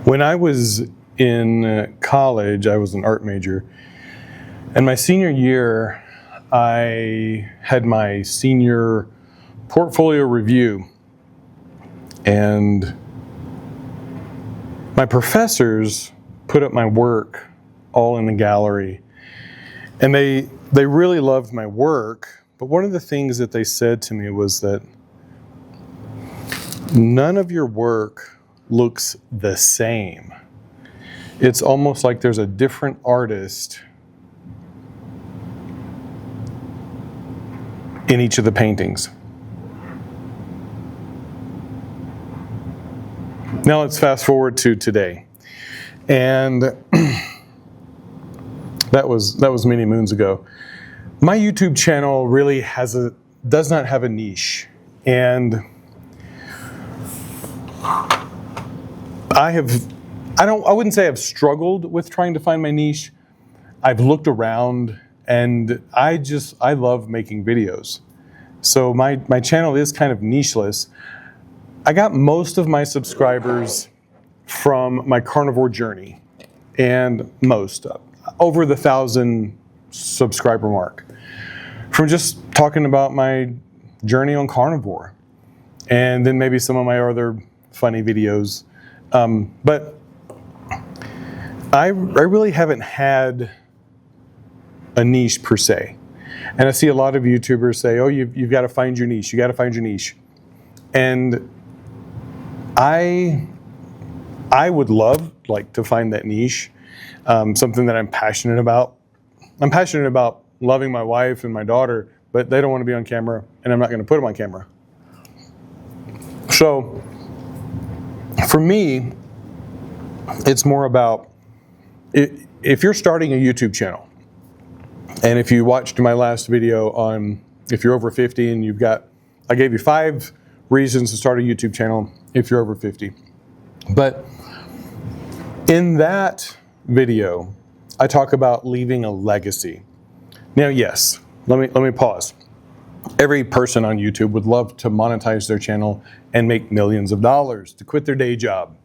When I was in college, I was an art major, and my senior year, I had my senior portfolio review, and my professors put up my work all in the gallery, and they really loved my work. But one of the things that they said to me was that none of your work looks the same. It's almost like there's a different artist in each of the paintings. Now let's fast forward to today. And that was many moons ago. My YouTube channel really does not have a niche. And I wouldn't say I've struggled with trying to find my niche. I've looked around, and I love making videos. So my channel is kind of nicheless. I got most of my subscribers from my carnivore journey, and over the 1,000 subscriber mark, from just talking about my journey on carnivore, and then maybe some of my other funny videos. But I really haven't had a niche per se. And I see a lot of YouTubers say, oh, you've got to find your niche. You got to find your niche. And I would love to find that niche, something that I'm passionate about. I'm passionate about loving my wife and my daughter, but they don't want to be on camera, and I'm not going to put them on camera. So for me, it's more about, if you're starting a YouTube channel, and if you watched my last video on if you're over 50 and I gave you 5 reasons to start a YouTube channel if you're over 50. But in that video, I talk about leaving a legacy. Now, yes, let me pause. Every person on YouTube would love to monetize their channel and make millions of dollars, to quit their day job.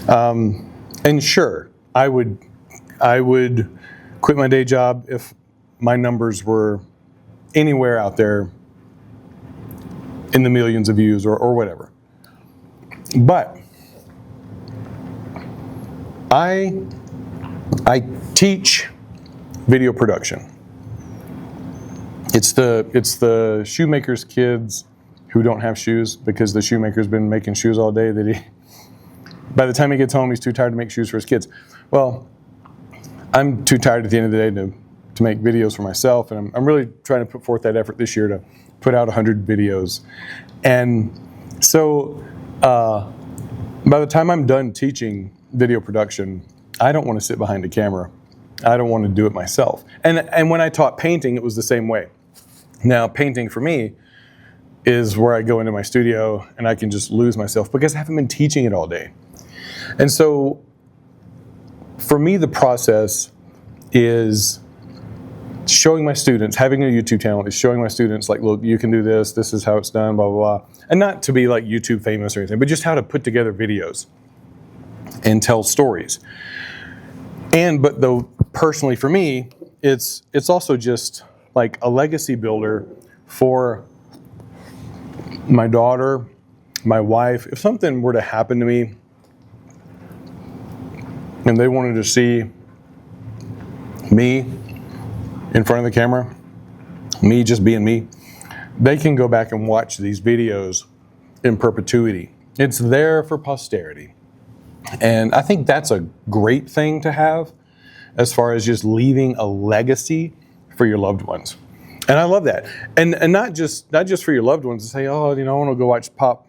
And sure, I would quit my day job if my numbers were anywhere out there in the millions of views or whatever. But I teach video production. It's the shoemaker's kids who don't have shoes because the shoemaker's been making shoes all day that by the time he gets home, he's too tired to make shoes for his kids. Well, I'm too tired at the end of the day to make videos for myself, and I'm really trying to put forth that effort this year to put out 100 videos. And so by the time I'm done teaching video production, I don't want to sit behind a camera. I don't want to do it myself. And when I taught painting, it was the same way. Now, painting for me is where I go into my studio and I can just lose myself because I haven't been teaching it all day. And so for me, the process is showing my students, having a YouTube channel is showing my students, look, you can do this is how it's done, blah, blah, blah. And not to be YouTube famous or anything, but just how to put together videos and tell stories. But though personally for me, it's also just a legacy builder for my daughter, my wife. If something were to happen to me and they wanted to see me in front of the camera, me just being me, they can go back and watch these videos in perpetuity. It's there for posterity. And I think that's a great thing to have as far as just leaving a legacy for your loved ones. And I love that. And not just for your loved ones to say, oh, I want to go watch Pop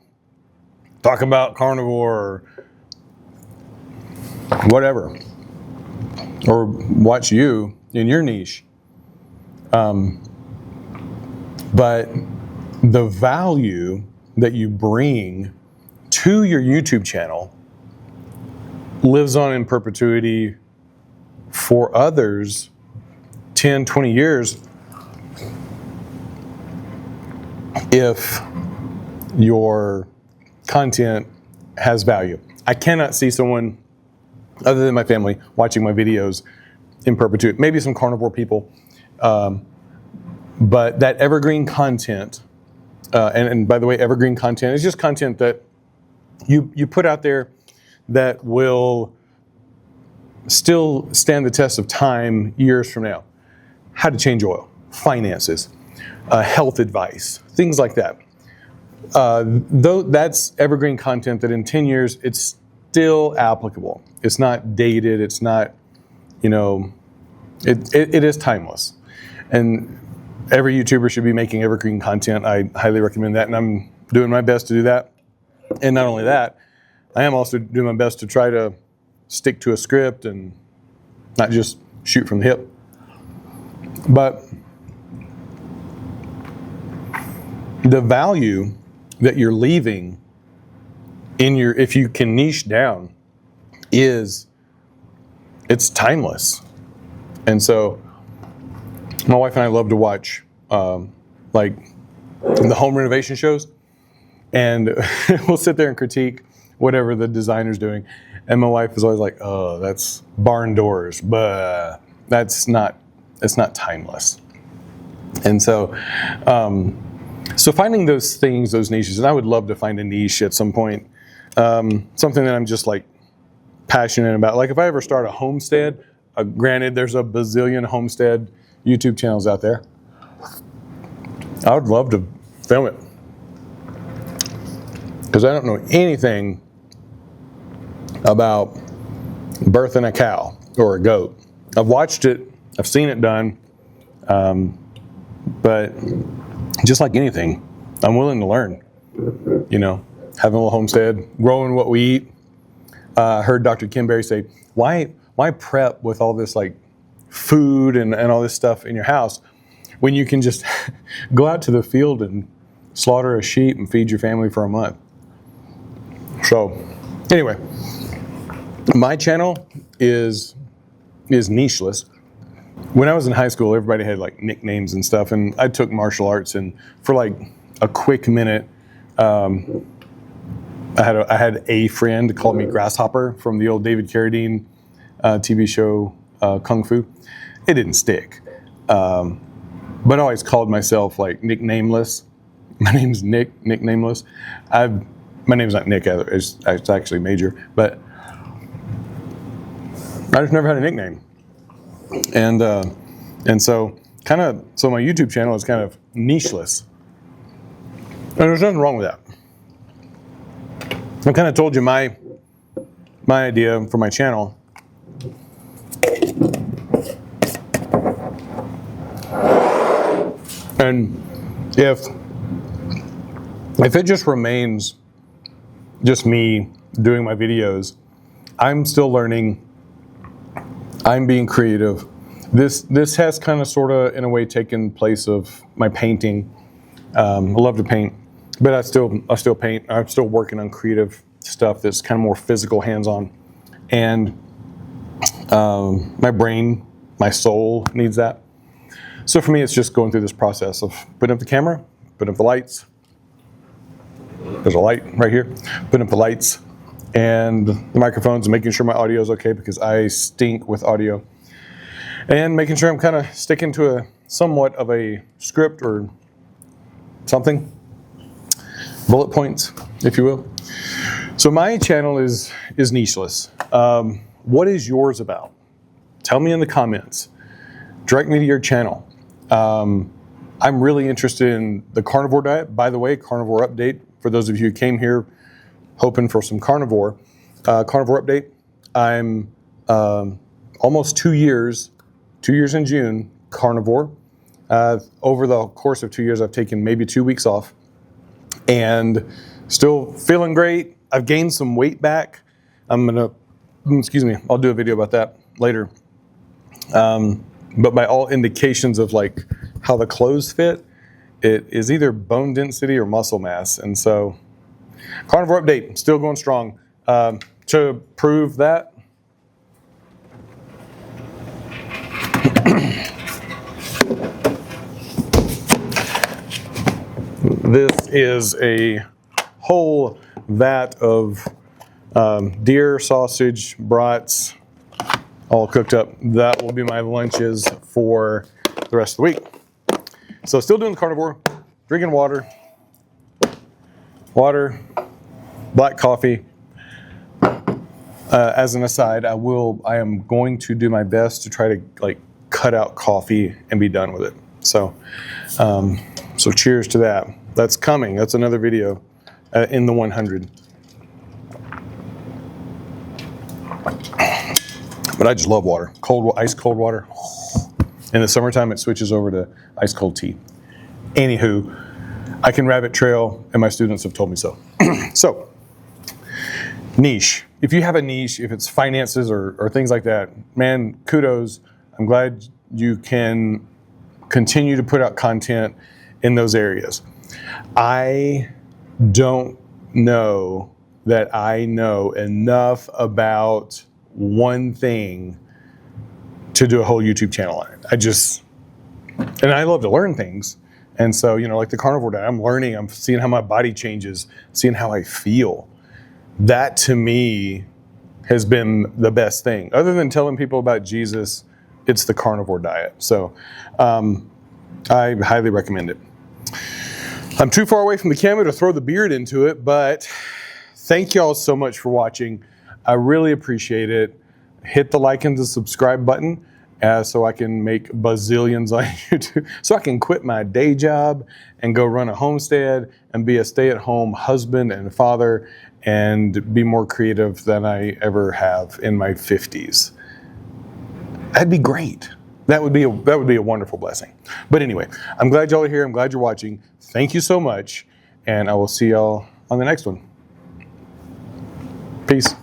talk about carnivore or whatever, or watch you in your niche. But the value that you bring to your YouTube channel lives on in perpetuity for others 10, 20 years if your content has value. I cannot see someone other than my family watching my videos in perpetuity. Maybe some carnivore people, but that evergreen content, and by the way, evergreen content is just content that you put out there that will still stand the test of time years from now. How to change oil, finances, health advice, things like that. Though that's evergreen content that in 10 years, it's still applicable. It's not dated. It's not, it is timeless. And every YouTuber should be making evergreen content. I highly recommend that. And I'm doing my best to do that. And not only that, I am also doing my best to try to stick to a script and not just shoot from the hip. But the value that you're leaving if you can niche down, it's timeless. And so my wife and I love to watch like the home renovation shows, and we'll sit there and critique whatever the designer's doing. And my wife is always like, "Oh, that's barn doors, but it's not timeless." And so, so finding those things, those niches, and I would love to find a niche at some point, something that I'm just like passionate about. Like if I ever start a homestead, granted there's a bazillion homestead YouTube channels out there, I would love to film it. Because I don't know anything about birthing a cow or a goat. I've watched it, I've seen it done, but just like anything, I'm willing to learn. Having a little homestead, growing what we eat. I heard Dr. Kim Berry say, why prep with all this like food and all this stuff in your house when you can just go out to the field and slaughter a sheep and feed your family for a month? So anyway, my channel is Nicheless. When I was in high school, everybody had like nicknames and stuff, and I took martial arts, and for like a quick minute, I had a friend called me Grasshopper from the old David Carradine TV show Kung Fu. It didn't stick, but I always called myself like Nick Nameless. My name's Nick Nameless. My name's not Nick either. It's actually Major, but I just never had a nickname. And so my YouTube channel is kind of nicheless. And there's nothing wrong with that. I kind of told you my idea for my channel. And if it just remains just me doing my videos, I'm still learning. I'm being creative. This has kind of sort of in a way taken place of my painting. I love to paint, but I still paint. I'm still working on creative stuff that's kind of more physical, hands-on. And my brain, my soul needs that. So for me, it's just going through this process of putting up the camera, putting up the lights. There's a light right here. Putting up the lights and the microphones, and making sure my audio is okay because I stink with audio. And making sure I'm kind of sticking to a somewhat of a script or something. Bullet points, if you will. So my channel is Nicheless. What is yours about? Tell me in the comments. Direct me to your channel. I'm really interested in the carnivore diet. By the way, carnivore update. For those of you who came here hoping for some carnivore update. I'm almost 2 years in June, carnivore. Over the course of 2 years, I've taken maybe 2 weeks off and still feeling great. I've gained some weight back. I'll do a video about that later. But by all indications of like how the clothes fit, it is either bone density or muscle mass. And so carnivore update, still going strong. To prove that, this is a whole vat of Deer, sausage, brats, all cooked up. That will be my lunches for the rest of the week. So still doing the carnivore, drinking water, black coffee. As an aside, I am going to do my best to try to cut out coffee and be done with it. So, so cheers to that. That's coming. That's another video in the 100. But I just love water. Ice cold water. In the summertime, it switches over to ice cold tea. Anywho, I can rabbit trail, and my students have told me so. So, niche. If you have a niche, if it's finances or things like that, man, kudos. I'm glad you can continue to put out content in those areas. I don't know that I know enough about one thing to do a whole YouTube channel on it. And I love to learn things. And so, like the carnivore diet, I'm learning, I'm seeing how my body changes, seeing how I feel. That to me has been the best thing. Other than telling people about Jesus, it's the carnivore diet. So I highly recommend it. I'm too far away from the camera to throw the beard into it, but thank y'all so much for watching. I really appreciate it. Hit the like and the subscribe button so I can make bazillions on YouTube, so I can quit my day job and go run a homestead and be a stay-at-home husband and father and be more creative than I ever have in my 50s. That'd be great. That would be a wonderful blessing. But anyway, I'm glad y'all are here. I'm glad you're watching. Thank you so much, and I will see y'all on the next one. Peace.